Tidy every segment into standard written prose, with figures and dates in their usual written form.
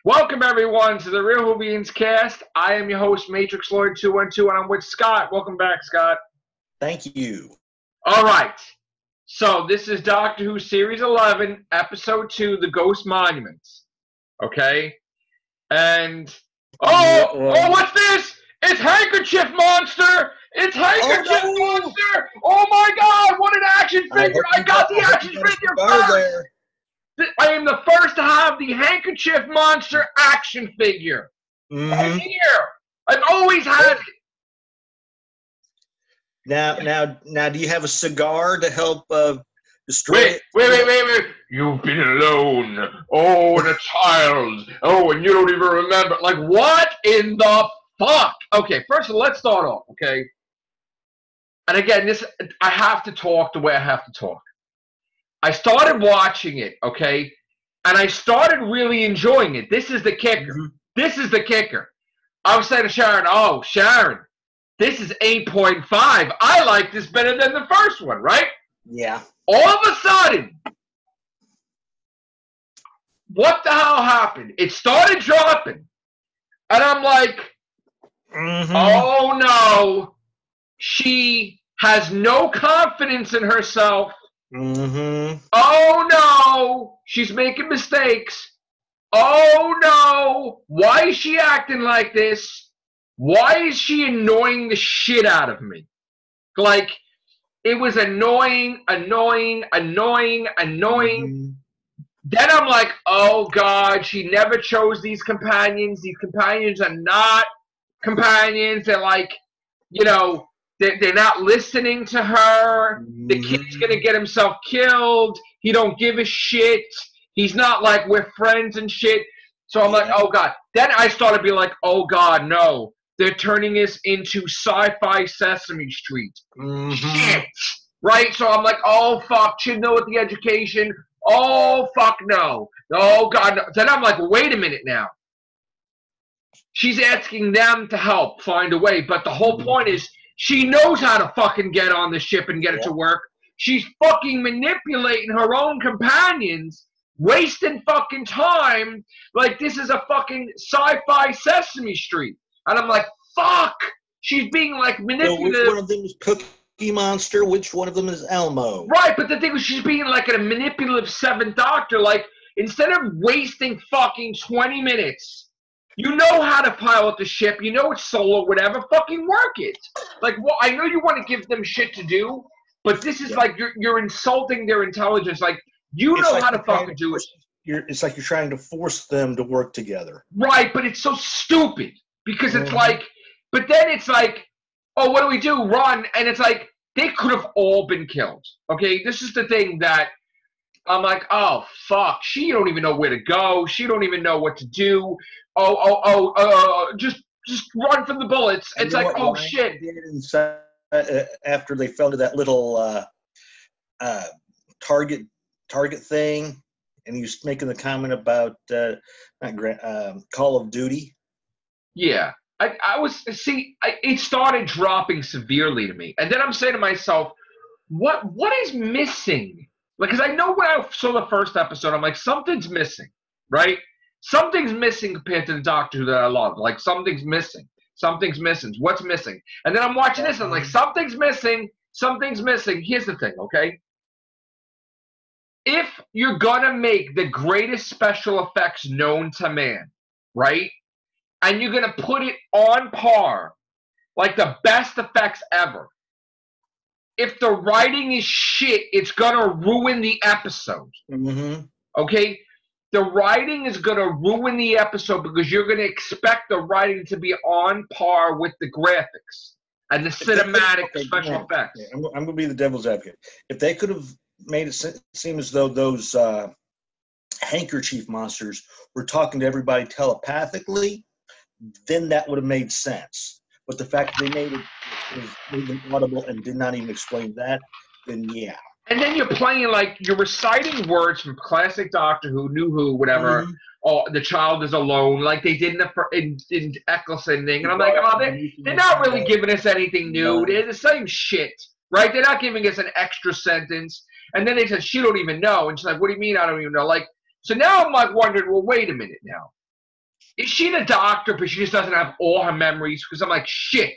Welcome everyone to the Real Whovians cast. I am your host, Matrixlord212, and I'm with Scott. Welcome back, Scott. Thank you. All right. So this is Doctor Who Series 11, Episode 2, The Ghost Monuments. Okay? And what's this? It's Handkerchief Monster! It's Handkerchief Monster! Oh my God! What an action figure! I got the action figure first. I am the first to have the Handkerchief Monster action figure. Right here. I've always had it. Now, do you have a cigar to help destroy it? Wait. You've been alone. Oh, and a child. Oh, and you don't even remember. Like, what in the fuck? Okay, first of all, let's start off, okay? And again, I have to talk the way I have to talk. I started watching it, okay? And I started really enjoying it. This is the kicker. This is the kicker. I was saying to Sharon, oh, Sharon, this is 8.5. I like this better than the first one, right? Yeah. All of a sudden, what the hell happened? It started dropping. And I'm like, oh no. She has no confidence in herself. Oh no, she's making mistakes. Oh no, why is she acting like this? Why is she annoying the shit out of me? Like, it was annoying. Then I'm like, oh God, she never chose these companions. These companions are not companions. They're like, you know, they're not listening to her. The kid's going to get himself killed. He don't give a shit. He's not like, we're friends and shit. So I'm like, oh, God. Then I started being like, oh, God, no. They're turning this into sci-fi Sesame Street. Shit. Right? So I'm like, oh, fuck. Should know with the education. Oh, fuck, no. Oh, God, no. Then I'm like, wait a minute now. She's asking them to help find a way. But the whole point is, she knows how to fucking get on the ship and get it to work. She's fucking manipulating her own companions, wasting fucking time like this is a fucking sci-fi Sesame Street. And I'm like, fuck! She's being like manipulative. So which one of them is Cookie Monster? Which one of them is Elmo? Right, but the thing is, she's being like a manipulative Seventh Doctor. Like, instead of wasting fucking 20 minutes... You know how to pilot the ship. You know it's solo, whatever. Fucking work it. Like, well, I know you want to give them shit to do, but this is like you're insulting their intelligence. Like, you know how to fucking do it. It's like you're trying to force them to work together. Right, but it's so stupid because it's like, but then it's like, oh, what do we do? Run, and it's like they could have all been killed. Okay, this is the thing that. I'm like, oh, fuck. She don't even know where to go. She don't even know what to do. Just run from the bullets. It's like, oh, shit. After they fell to that little target thing, and he was making the comment about Call of Duty. Yeah. It started dropping severely to me. And then I'm saying to myself, what is missing? Like, because I know when I saw the first episode, I'm like, something's missing, right? Something's missing compared to the Doctor Who that I love. Like, something's missing. Something's missing. What's missing? And then I'm watching this, and I'm like, something's missing. Something's missing. Here's the thing, okay? If you're going to make the greatest special effects known to man, right? And you're going to put it on par, like the best effects ever, if the writing is shit, it's going to ruin the episode. Okay? The writing is going to ruin the episode because you're going to expect the writing to be on par with the graphics and the cinematic special effects. I'm going to be the devil's advocate. If they could have made it seem as though those handkerchief monsters were talking to everybody telepathically, then that would have made sense. But the fact that they made them audible and did not even explain that, then yeah. And then you're playing like you're reciting words from classic Doctor Who, New Who, whatever. Oh, the child is alone, like they did in Eccleston thing. And I'm like, oh, they're not really giving us anything new. They're the same shit, right? They're not giving us an extra sentence. And then they said she don't even know, and she's like, what do you mean I don't even know? Like, so now I'm like wondering, well, wait a minute now. is she the doctor, but she just doesn't have all her memories? Because I'm like, shit,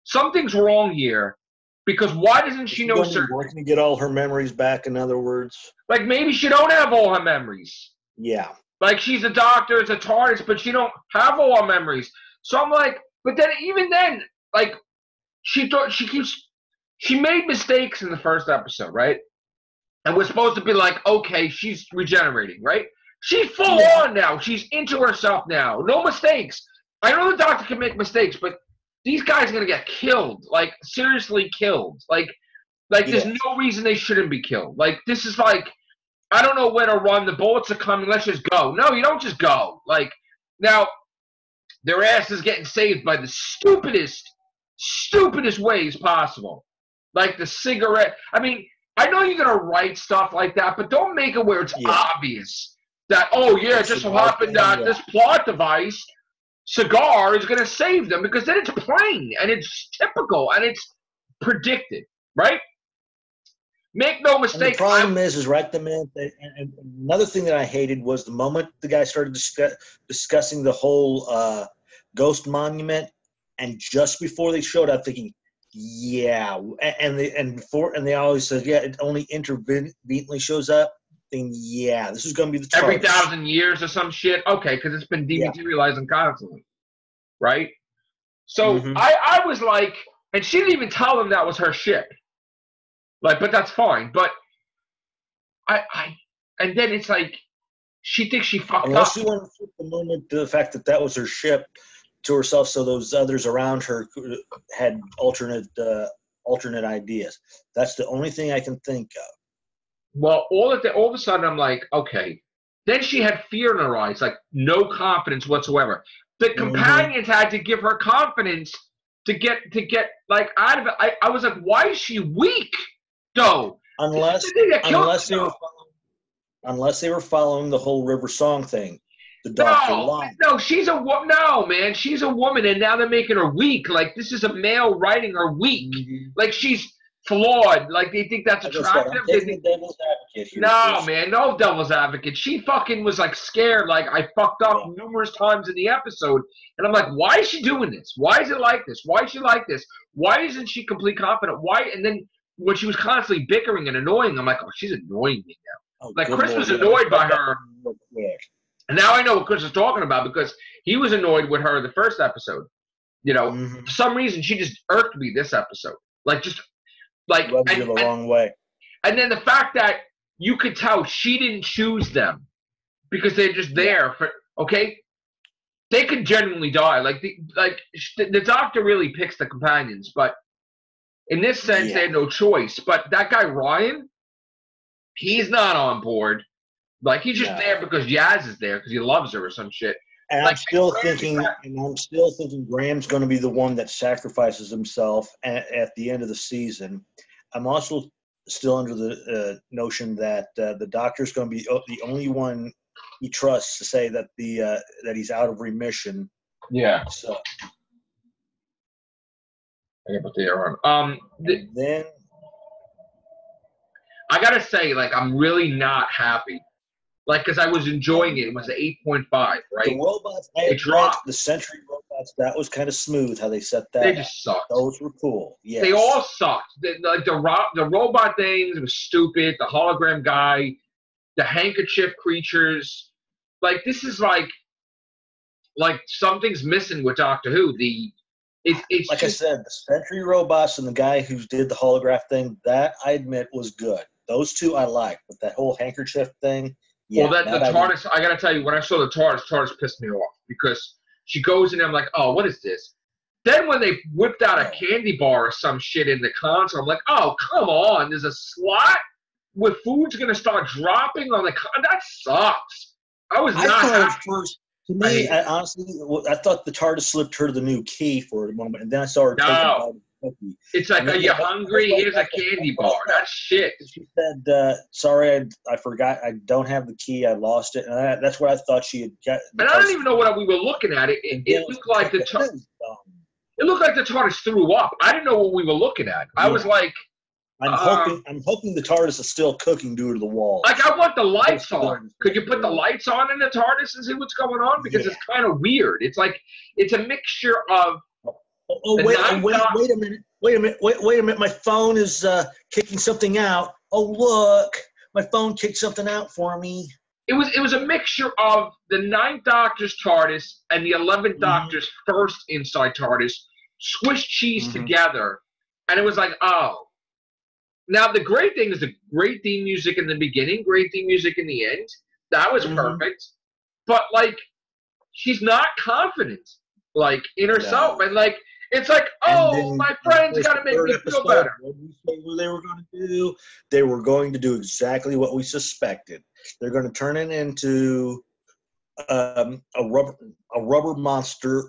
something's wrong here. Because why doesn't she know certain? Working to get all her memories back. In other words, like maybe she don't have all her memories. Yeah. Like she's a doctor, it's a TARDIS, but she don't have all her memories. So I'm like, but then even then, like she made mistakes in the first episode, right? And we're supposed to be like, okay, she's regenerating, right? She's full on now. She's into herself now. No mistakes. I know the doctor can make mistakes, but these guys are gonna get killed. Like seriously killed. Like there's no reason they shouldn't be killed. Like this is like, I don't know where to run. The bullets are coming. Let's just go. No, you don't just go. Like now, their ass is getting saved by the stupidest ways possible. Like the cigarette. I mean, I know you're gonna write stuff like that, but don't make it where it's obvious that it just so happened that this plot device, cigar, is gonna save them, because then it's plain and it's typical and it's predicted, right? Make no mistake. And the problem is right the minute and another thing that I hated was the moment the guy started discussing the whole ghost monument, and just before they showed up, thinking, and they always said, it only intermittently shows up. Thinking, this is going to be the every 1,000 years or some shit. Okay, because it's been dematerializing constantly, right? So I was like, and she didn't even tell him that was her ship. Like, but that's fine. But and then it's like, she thinks she fucked up. Unless you want to flip the moment to the fact that was her ship to herself, so those others around her had alternate ideas. That's the only thing I can think of. Well, all of a sudden, I'm like, okay. Then she had fear in her eyes, like no confidence whatsoever. The companions had to give her confidence to get like out of it. I was like, why is she weak? Though, unless they were following the whole River Song thing, the doctor lied. No, she's a woman. No, man, she's a woman, and now they're making her weak. Like this is a male writing her weak. Like she's flawed. Like they think that's attractive. I'm taking the devil's advocate here. No, man, no devil's advocate. She fucking was like scared. Like I fucked up numerous times in the episode, and I'm like, why is she doing this? Why is it like this? Why is she like this? Why isn't she complete confident? Why? And then when she was constantly bickering and annoying, I'm like, oh, she's annoying me now. Like Chris was annoyed by her. And now I know what Chris is talking about, because he was annoyed with her the first episode. You know, for some reason she just irked me this episode. Like just like rubbed you the wrong way. And then the fact that you could tell she didn't choose them because they're just there for they could genuinely die. Like the doctor really picks the companions, but in this sense, they had no choice. But that guy, Ryan, he's not on board. Like, he's just there because Yaz is there because he loves her or some shit. And like, I'm still thinking Graham's going to be the one that sacrifices himself at the end of the season. I'm also still under the notion that the doctor's going to be the only one he trusts to say that that he's out of remission. Yeah. So. I gotta put the air on. Then I gotta say, like, I'm really not happy. Like, because I was enjoying it. It was an 8.5, right? The robots, it dropped. The Sentry robots, that was kind of smooth how they set that. They just sucked. Those were cool. Yes. They all sucked. The robot things was stupid. The hologram guy, the handkerchief creatures. Like, this is like something's missing with Doctor Who. It's like just, I said, the Sentry robots and the guy who did the holograph thing, that I admit was good. Those two I liked, but that whole handkerchief thing, well, the TARDIS, I gotta tell you, when I saw the TARDIS pissed me off because she goes in there, I'm like, oh, what is this? Then when they whipped out a candy bar or some shit in the console, I'm like, oh, come on, there's a slot where food's gonna start dropping on the that sucks. I was not happy. To me, honestly, I thought the TARDIS slipped her the new key for a moment, and then I saw her take a cookie. It's like, are you hungry? Here's a candy bar. That's shit. She said, sorry, I forgot. I don't have the key. I lost it. And that's what I thought she had got. And I don't even know what we were looking at. It looked like the TARDIS threw up. I didn't know what we were looking at. I was like, I'm hoping the TARDIS is still cooking due to the wall. Like, I want the lights on. Could you put the lights on in the TARDIS and see what's going on? Because it's kind of weird. It's like, it's a mixture of. Wait a minute. My phone is kicking something out. Oh, look. My phone kicked something out for me. It was a mixture of the 9th Doctor's TARDIS and the 11th Doctor's first inside TARDIS squished cheese together. And it was like, oh. Now, the great thing is the great theme music in the beginning, great theme music in the end. That was perfect. But, like, she's not confident, like, in herself. And, like, it's like, oh, my friends got to make me feel better. What did we say what they were going to do? They were going to do exactly what we suspected. They're going to turn it into a rubber monster,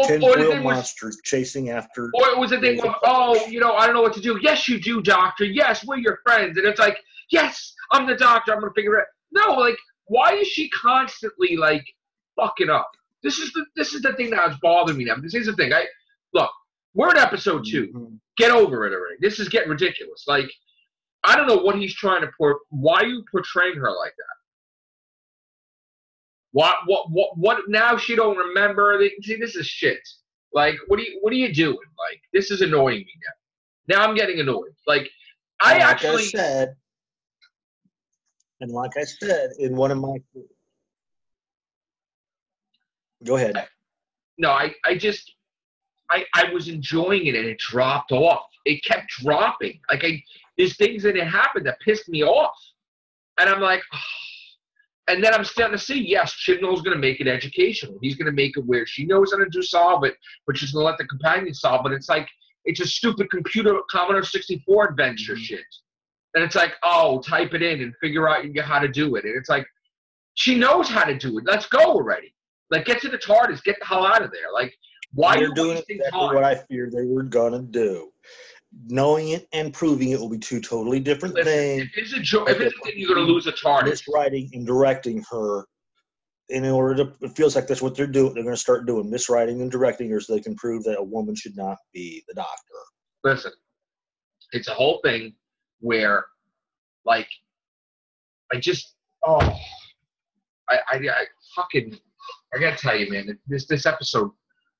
tinfoil monster chasing after. Or it was a thing of, oh, I don't know what to do. Yes, you do, Doctor. Yes, we're your friends. And it's like, yes, I'm the Doctor. I'm going to figure it out. No, like, why is she constantly, like, fucking up? This is the thing that's bothering me now. This is the thing. Look, we're in episode 2. Get over it already. This is getting ridiculous. Like, I don't know what he's trying to why are you portraying her like that? What now she don't remember? See, this is shit. Like, what are you doing? Like, this is annoying me now. Now I'm getting annoyed. Like, like I said in one of my. Go ahead. No, I was enjoying it and it dropped off. It kept dropping. Like, there's things that happened that pissed me off. And I'm like, oh. And then I'm starting to see, yes, Chibnall's going to make it educational. He's going to make it where she knows how to solve it, but she's going to let the companion solve it. It's like, it's a stupid computer Commodore 64 adventure shit. And it's like, oh, type it in and figure out how to do it. And it's like, she knows how to do it. Let's go already. Like, get to the TARDIS. Get the hell out of there. Like, why are you doing exactly what I feared they were going to do? Knowing it and proving it will be two totally different things. If it's a thing, you're going to lose a TARDIS. Miswriting and directing her. And in order to, it feels like that's what they're doing. They're going to start doing miswriting and directing her so they can prove that a woman should not be the Doctor. Listen, it's a whole thing where, like, I gotta tell you, man, this episode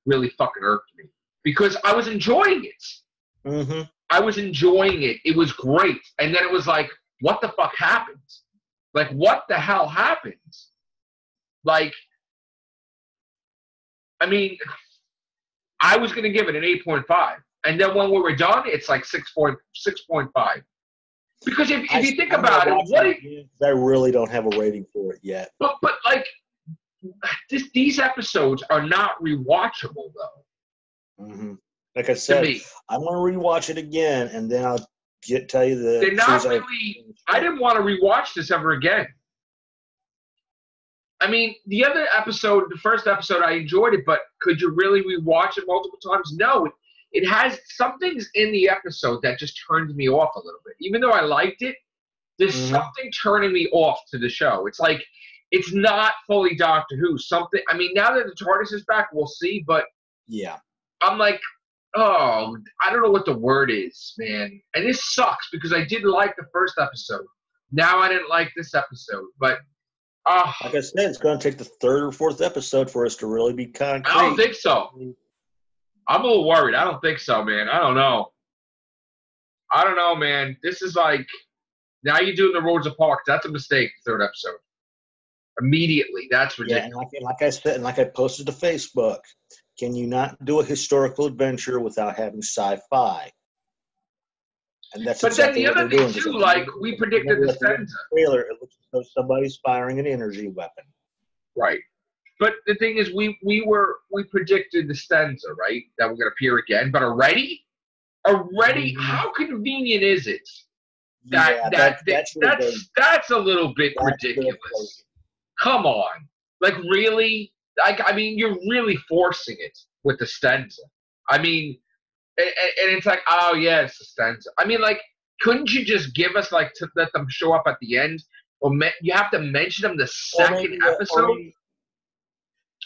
really fucking irked me because I was enjoying it. I was enjoying it. It was great. And then it was like, what the fuck happens? Like, what the hell happens? Like, I mean, I was going to give it an 8.5. And then when we were done, it's like 6.5. Because if you think about it, I really don't have a rating for it yet. But like, these episodes are not rewatchable, though. Like I said, I want to rewatch it again, and then I'll tell you the. They're not really. I didn't want to rewatch this ever again. I mean, the other episode, the first episode, I enjoyed it, but could you really rewatch it multiple times? No. It has some things in the episode that just turned me off a little bit. Even though I liked it, there's something turning me off to the show. It's like, it's not fully Doctor Who. I mean, now that the TARDIS is back, we'll see, but yeah, I'm like, oh, I don't know what the word is, man. And this sucks because I did like the first episode. Now I didn't like this episode, but like I said, it's going to take the third or fourth episode for us to really be concrete. I don't think so. I'm a little worried. I don't think so, man. I don't know, man. This is like, now you're doing the Roads of Parks. That's a mistake, third episode. Immediately. That's ridiculous. Yeah, and like I said, and like I posted to Facebook, can you not do a historical adventure without having sci-fi? And that's but exactly then the what other thing, too, like, we predicted the Stenza. Trailer, it looks as though somebody's firing an energy weapon. Right. But the thing is, we predicted the Stenza, right? That we're going to appear again. But already, how convenient is it? That's a little bit ridiculous. Come on. Like, really? I mean, you're really forcing it with the Stenza. I mean, and it's like, oh, yeah, it's the Stenza. I mean, like, couldn't you just give us, like, to let them show up at the end? Or you have to mention them the second episode?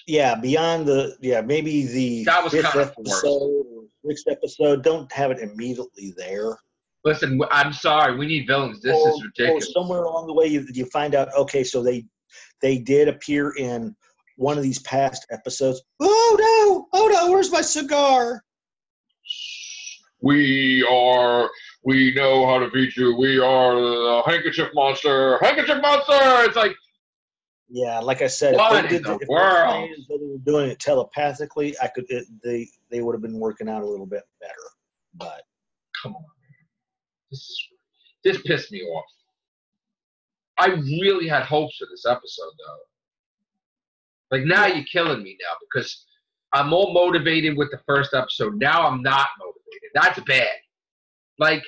Yeah, maybe the that was fifth kind of episode or next episode, don't have it immediately there. Listen, I'm sorry. We need villains. This is ridiculous. Or somewhere along the way, you find out, okay, so they did appear in one of these past episodes. Oh no, where's my cigar? We know how to beat you. We are the handkerchief monster. Handkerchief monster! It's like, yeah, like I said, what if in the they world? were doing it telepathically, they would have been working out a little bit better. But come on, this pissed me off. I really had hopes for this episode, though. Like, now you're killing me now because I'm all motivated with the first episode. Now I'm not motivated. That's bad. Like,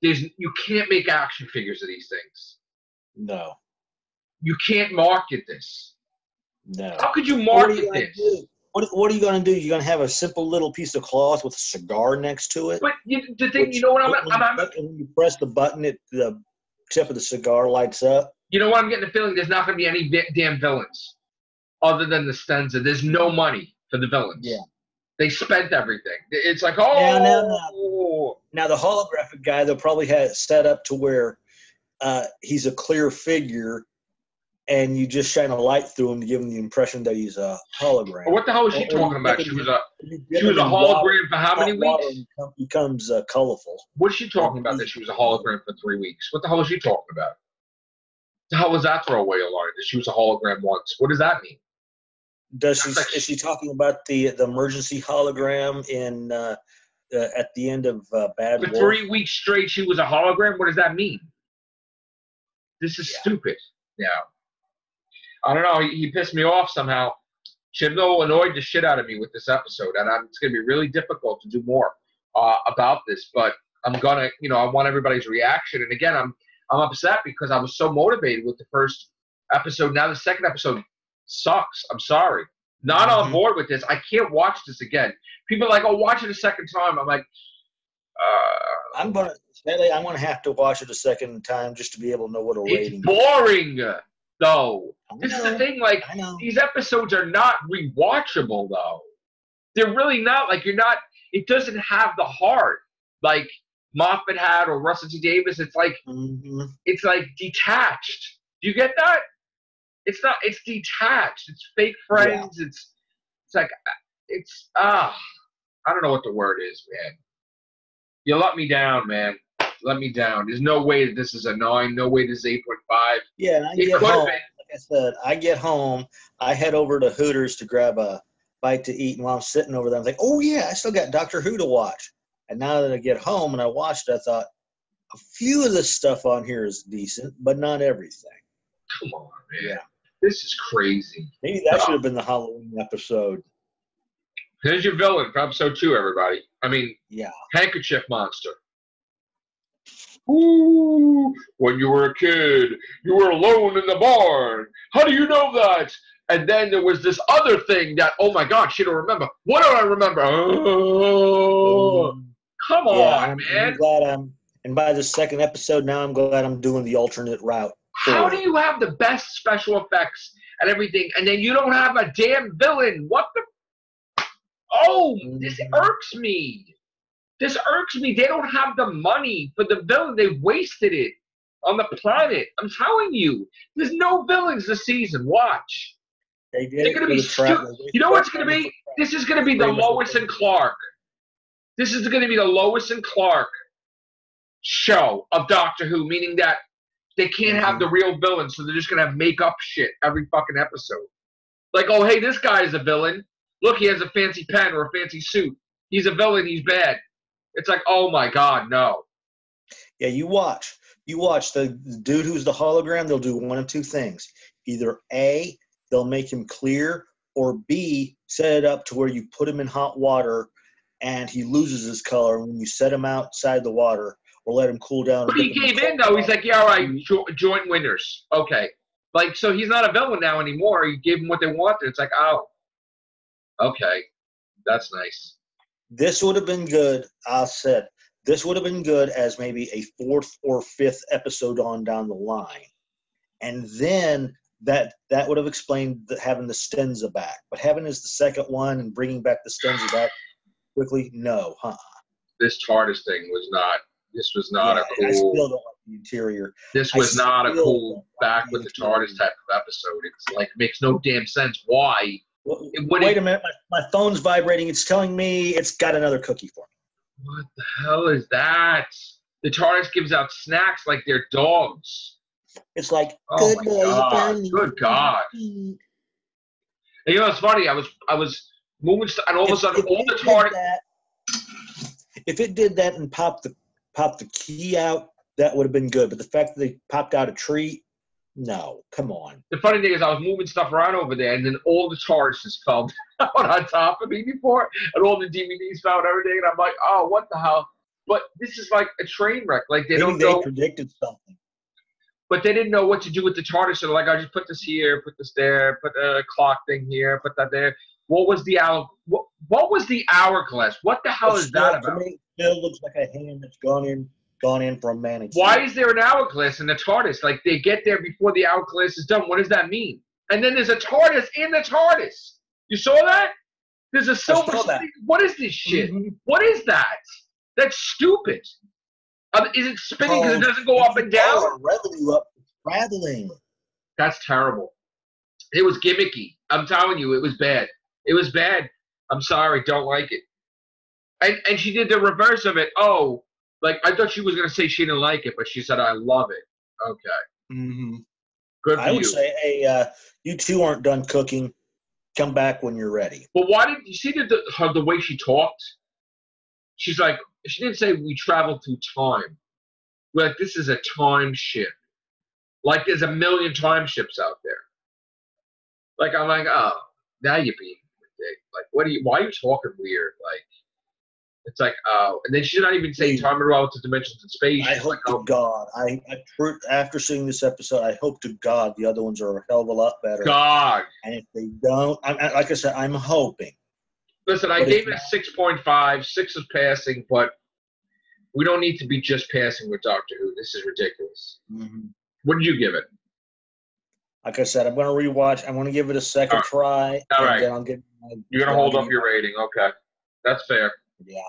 you can't make action figures of these things. No. You can't market this. No. How could you market this? What are you going to do? You're going to have a simple little piece of cloth with a cigar next to it? But the thing, you know what when you press the button, the tip of the cigar lights up. You know what? I'm getting the feeling there's not going to be any damn villains other than the Stenza. There's no money for the villains. Yeah. They spent everything. It's like, Now the holographic guy, they'll probably have it set up to where he's a clear figure, and you just shine a light through him to give him the impression that he's a hologram. What the hell was she talking about? She was a hologram for how many weeks? Becomes colorful. What's she talking about that she was a hologram for 3 weeks? What the hell was she talking about? The hell was that throwaway line that she was a hologram once? What does that mean? Is she talking about the emergency hologram in at the end of Bad Wolf? For 3 weeks straight, she was a hologram? What does that mean? This is stupid. Yeah. I don't know. He pissed me off somehow. Chibnall annoyed the shit out of me with this episode, and it's going to be really difficult to do more about this. But I'm gonna, I want everybody's reaction. And again, I'm upset because I was so motivated with the first episode. Now the second episode sucks. I'm sorry. Not on board with this. I can't watch this again. People are like, "Oh, watch it a second time." I'm like, I'm gonna have to watch it a second time just to be able to know what a rating. It's boring, though. This is the thing. Like, these episodes are not rewatchable, though. They're really not. Like, you're not. It doesn't have the heart like Moffat had or Russell T Davies. It's like it's like detached. Do you get that? It's not. It's detached. It's fake friends. Yeah. It's like I don't know what the word is, man. You let me down, man. Let me down. There's no way that this is a 9. No way this is 8.5. Yeah, and I get home. Like I said, I get home. I head over to Hooters to grab a bite to eat, and while I'm sitting over there, I'm like, "Oh yeah, I still got Doctor Who to watch." And now that I get home and I watched it, I thought a few of the stuff on here is decent, but not everything. Come on, man. Yeah. This is crazy. Maybe that should have been the Halloween episode. Here's your villain for episode 2, everybody. Handkerchief monster. Ooh, when you were a kid, you were alone in the barn. How do you know that? And then there was this other thing that, oh my God, she don't remember. What do I remember? Oh, come on, man. I'm glad and by the second episode now, I'm glad I'm doing the alternate route. How do you have the best special effects and everything, and then you don't have a damn villain? What the? Oh, this irks me. This irks me. They don't have the money for the villain. They wasted it on the planet. I'm telling you. There's no villains this season. Watch. They're going to be stupid. You know what's going to be? This is going to be the Lois and Clark. This is going to be the Lois and Clark show of Doctor Who, meaning that they can't have the real villain, so they're just going to have make-up shit every fucking episode. Like, oh, hey, this guy is a villain. Look, he has a fancy pen or a fancy suit. He's a villain. He's bad. It's like, oh, my God, no. Yeah, you watch. The dude who's the hologram, they'll do one of two things. Either A, they'll make him clear, or B, set it up to where you put him in hot water and he loses his color. And when you set him outside the water or let him cool down. But he gave in, though. He's like, yeah, all right, joint winners. Okay. Like, so he's not a villain now anymore. You gave him what they wanted. It's like, oh, okay. That's nice. This would have been good, I said. This would have been good as maybe a 4th or 5th episode on down the line. And then that would have explained having the Stenza back. But having as the second one and bringing back the Stenza back, quickly? No, This TARDIS thing was not. This was not a cool. I still don't like the interior. This was not a cool back with the TARDIS type of episode. It's like makes no damn sense. Why? Wait a minute, my phone's vibrating. It's telling me it's got another cookie for me. What the hell is that? The TARDIS gives out snacks like they're dogs. It's like, oh good boy, God. Good God. And you know what's funny? I was moving, and all of a sudden, all the TARDIS. If it did that and popped the key out, that would have been good. But the fact that they popped out a treat, no, come on. The funny thing is, I was moving stuff around over there, and then all the TARDISes fell down on top of me before, and all the DVDs fell and everything, and I'm like, oh, what the hell? But this is like a train wreck. Like they don't know. They predicted something. But they didn't know what to do with the TARDIS. So like, I just put this here, put this there, put a clock thing here, put that there. What was the hourglass? What the hell is that about? To me, it still looks like a hand that's gone in from Manning. Why is there an hourglass in the TARDIS? Like they get there before the hourglass is done. What does that mean? And then there's a TARDIS in the TARDIS. You saw that? There's a silver. What is this shit? Mm-hmm. What is that? That's stupid. Is it spinning because it doesn't go up and down? Revenue up, traveling. That's terrible. It was gimmicky. I'm telling you, it was bad. It was bad. I'm sorry, don't like it. And she did the reverse of it. Oh, like I thought she was gonna say she didn't like it, but she said I love it. Okay. Mm-hmm. Good for you. I would say, hey, you two aren't done cooking. Come back when you're ready. But why did you see the way she talked? She's like, she didn't say we travel through time. Like this is a time ship. Like there's a million time ships out there. Like I'm like, oh, now you're being ridiculous. Like, why are you talking weird? Like, it's like, oh, and then she's not even saying time and relative dimensions in space. I hope to God, after seeing this episode, I hope to God the other ones are a hell of a lot better. God. And if they don't, like I said, I'm hoping. Listen, I gave it a 6.5. 6 is passing, but we don't need to be just passing with Doctor Who. This is ridiculous. Mm-hmm. What did you give it? Like I said, I'm going to rewatch. I'm going to give it a second try. All right. Then You're going to hold up your rating. Okay. That's fair. Yeah.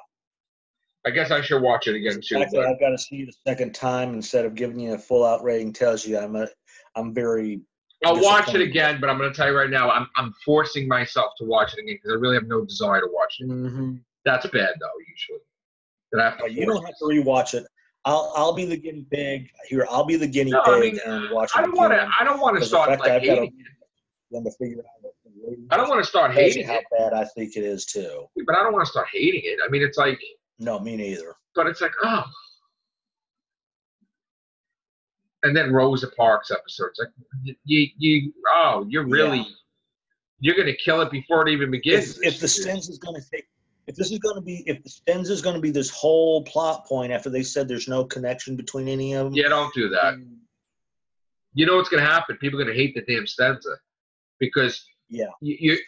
I guess I should watch it again, too. I've got to see it a second time instead of giving you a full-out rating tells you I'm very I'll watch it again, but I'm going to tell you right now, I'm forcing myself to watch it again because I really have no desire to watch it. Mm-hmm. That's bad, though, usually. You don't have to rewatch it. I'll be the guinea pig here. I'll be the guinea pig and watch it. I don't want to start like hating it. To figure out I don't want to start hating how bad I think it is too. But I don't want to start hating it. I mean, it's like no, me neither. But it's like oh, and then Rosa Parks episodes like you're really you're gonna kill it before it even begins. If the Stens is gonna take. If the Stens is going to be this whole plot point after they said there's no connection between any of them. Yeah, don't do that. You know what's going to happen? People are going to hate the damn Stenza because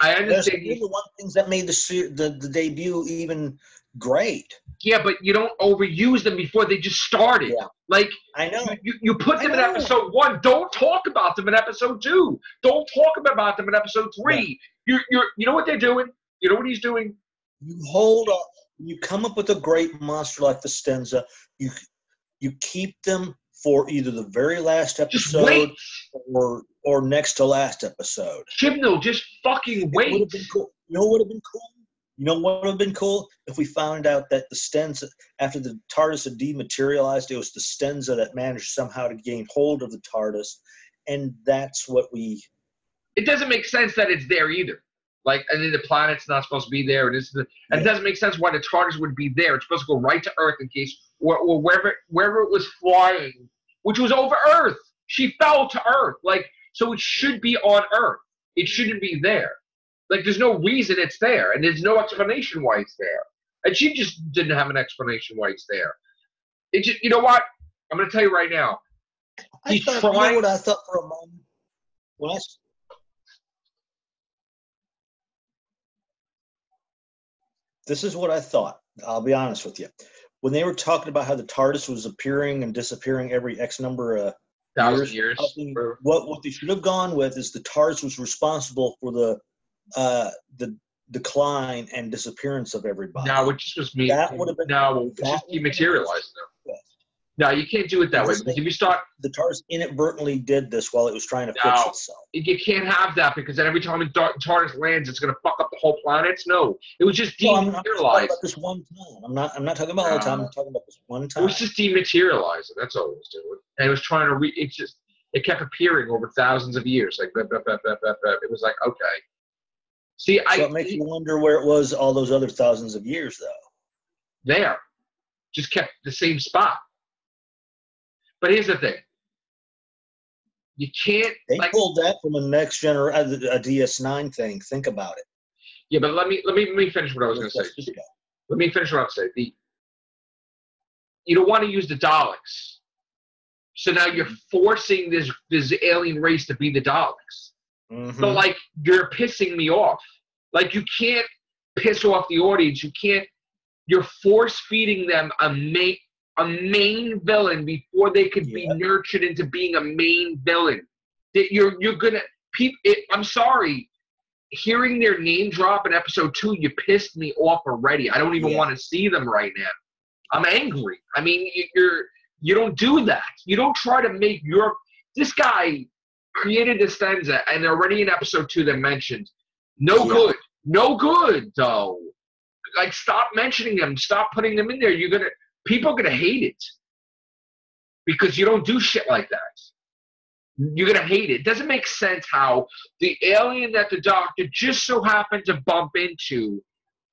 I understand. These are the one things that made the debut even great. Yeah, but you don't overuse them before they just started. Yeah. Like I know you put them in episode 1. Don't talk about them in episode 2. Don't talk about them in episode 3. Yeah. You know what they're doing? You know what he's doing? You hold up. You come up with a great monster like the Stenza. You keep them for either the very last episode or next to last episode. Chibnall, just fucking wait. It would have been cool. You know what would have been cool? You know what would have been cool? If we found out that the Stenza, after the TARDIS had dematerialized, it was the Stenza that managed somehow to gain hold of the TARDIS. And that's what we... It doesn't make sense that it's there either. Like, and then the planet's not supposed to be there. And it doesn't make sense why the TARDIS would be there. It's supposed to go right to Earth in case, or wherever it was flying, which was over Earth. She fell to Earth. Like, so it should be on Earth. It shouldn't be there. Like, there's no reason it's there. And there's no explanation why it's there. And she just didn't have an explanation why it's there. It just, you know what? I'm going to tell you right now. You know what I thought for a moment? This is what I thought. I'll be honest with you. When they were talking about how the TARDIS was appearing and disappearing every X number of years, what they should have gone with is the TARDIS was responsible for the decline and disappearance of everybody. No, it just was me. That would have been. No, it's just dematerialized them. No, you can't do it that way because if you start, the TARDIS inadvertently did this while it was trying to fix itself. You can't have that because then every time TARDIS lands, it's going to fuck up the whole planet. No, it was just dematerialized. I'm talking about this one time. I'm not talking about all the time. I'm talking about this one time. It was just dematerializing. That's all it was doing. And it was trying to it kept appearing over thousands of years. Like, it was like, okay. See, so it makes you wonder where it was all those other thousands of years, though. There. Just kept the same spot. But here's the thing. You can't... They pulled that from a a DS9 thing. Think about it. Yeah, but let me finish what I was going to say. Let me finish what I was going to say. You don't want to use the Daleks. So now you're forcing this alien race to be the Daleks. Mm-hmm. But, like, you're pissing me off. Like, you can't piss off the audience. You can't... You're force-feeding them a main villain before they could be nurtured into being a main villain. That you're gonna... I'm sorry. Hearing their name drop in episode 2, you pissed me off already. I don't even want to see them right now. I'm angry. I mean, you don't do that. You don't try to make this guy created Distenza, and already in episode 2 they mentioned, good. No good, though. Like, stop mentioning them. Stop putting them in there. People are going to hate it. Because you don't do shit like that. You're going to hate it. It doesn't make sense how the alien that the Doctor just so happened to bump into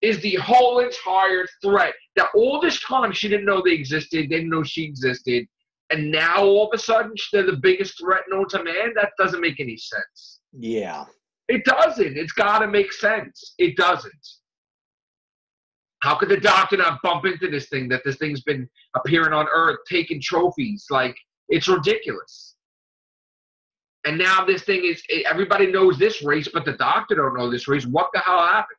is the whole entire threat. That all this time she didn't know they existed, didn't know she existed, and now all of a sudden they're the biggest threat known to man? That doesn't make any sense. Yeah. It doesn't. It's got to make sense. It doesn't. How could the Doctor not bump into this thing, that this thing's been appearing on Earth, taking trophies? Like, it's ridiculous. And now this thing is, everybody knows this race, but the Doctor don't know this race. What the hell happened?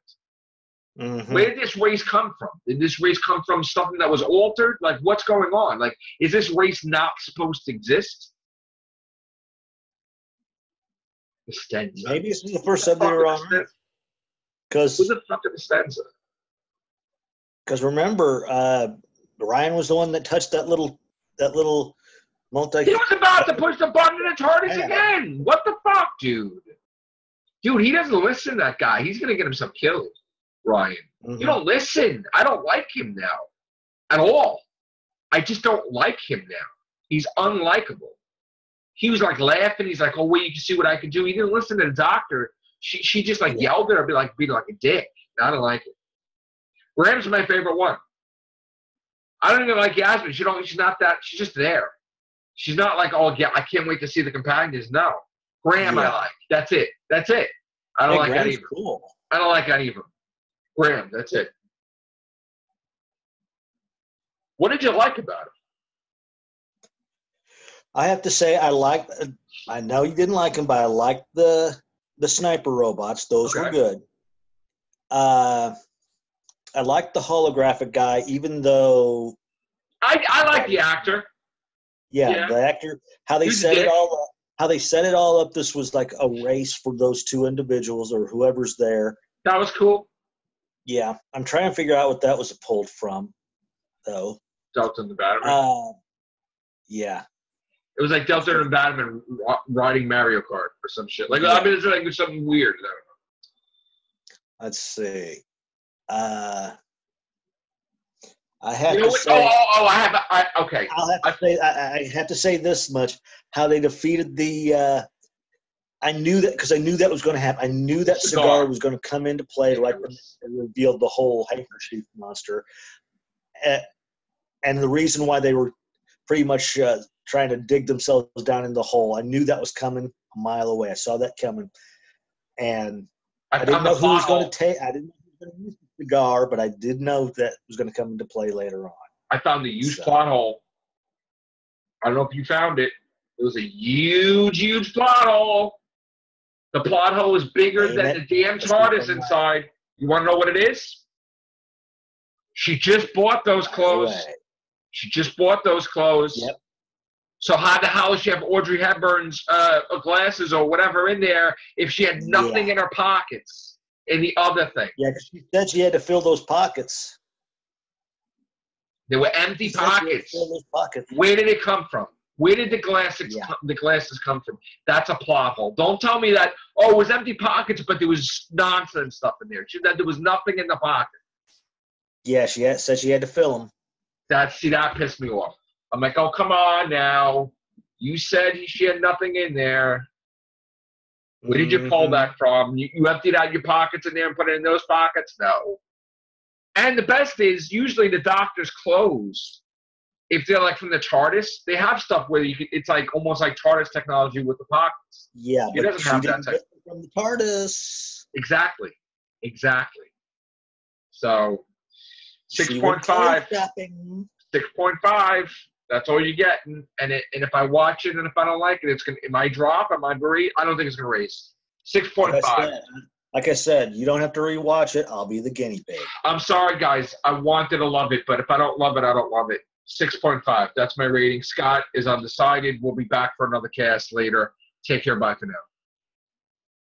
Mm-hmm. Where did this race come from? Did this race come from something that was altered? Like, what's going on? Like, is this race not supposed to exist? The Stenza. Maybe this is the first time they were on Earth. Who the fuck is the Stenza? Because remember, Ryan was the one that touched that little multi. He was about to push the button in the TARDIS again. What the fuck, dude? Dude, he doesn't listen to that guy. He's gonna get himself killed, Ryan. Mm-hmm. You don't listen. I don't like him now, at all. I just don't like him now. He's unlikable. He was like laughing. He's like, "Oh, wait, you can see what I can do." He didn't listen to the Doctor. She just like yelled at her, be like a dick. I don't like it. Graham's my favorite one. I don't even like Yasmin. She's not that. She's just there. She's not like, oh, yeah, I can't wait to see the companions. No. Graham, I like. That's it. I don't like any of them. Cool. I don't like any of them. Graham, that's it. What did you like about it? I have to say, I know you didn't like them, but I liked the sniper robots. Those were good. I like the holographic guy, even though I like the actor. Yeah, the actor. How they set it all up. This was like a race for those two individuals or whoever's there. That was cool. Yeah, I'm trying to figure out what that was pulled from, though. Delta and the Batman. Yeah. It was like Delta and Batman riding Mario Kart or some shit. Like, I mean, it's like something weird. I don't know. Let's see. I have to say. Okay. I have to say this much: how they defeated the. I knew that because I knew that was going to happen. I knew that cigar was going to come into play right when they revealed the whole handkerchief monster, and the reason why they were pretty much trying to dig themselves down in the hole. I knew that was coming a mile away. I saw that coming, and I didn't know who was going to take. I didn't know who was going to use the cigar, but I did know that was going to come into play later on. I found the huge plot hole. I don't know if you found it. It was a huge plot hole. The plot hole is bigger than the damn TARDIS inside. You want to know what it is? She just bought those clothes. Yep. So how the hell does she have Audrey Hepburn's glasses or whatever in there if she had nothing in her pockets? in the other thing. Yeah, because she said she had to fill those pockets. There were empty pockets. Where did it come from? Where did the glasses come from? That's a plot hole. Don't tell me that, oh, it was empty pockets, but there was nonsense stuff in there. She said there was nothing in the pocket. Yeah, said she had to fill them. That pissed me off. I'm like, oh, come on now. You said she had nothing in there. Where did you pull that from? You emptied out your pockets in there and put it in those pockets? No. And the best is, usually the doctor's clothes, if they're like from the TARDIS, they have stuff where it's like almost like TARDIS technology with the pockets. Yeah, she doesn't have that get it from the TARDIS. Exactly. So 6.5. 6.5. That's all you get. And if I watch it and if I don't like it, it might drop. It might raise. I don't think it's gonna raise. 6.5. Like I said, you don't have to rewatch it. I'll be the guinea pig. I'm sorry, guys. I wanted to love it, but if I don't love it, I don't love it. 6.5. That's my rating. Scott is undecided. We'll be back for another cast later. Take care. Bye for now.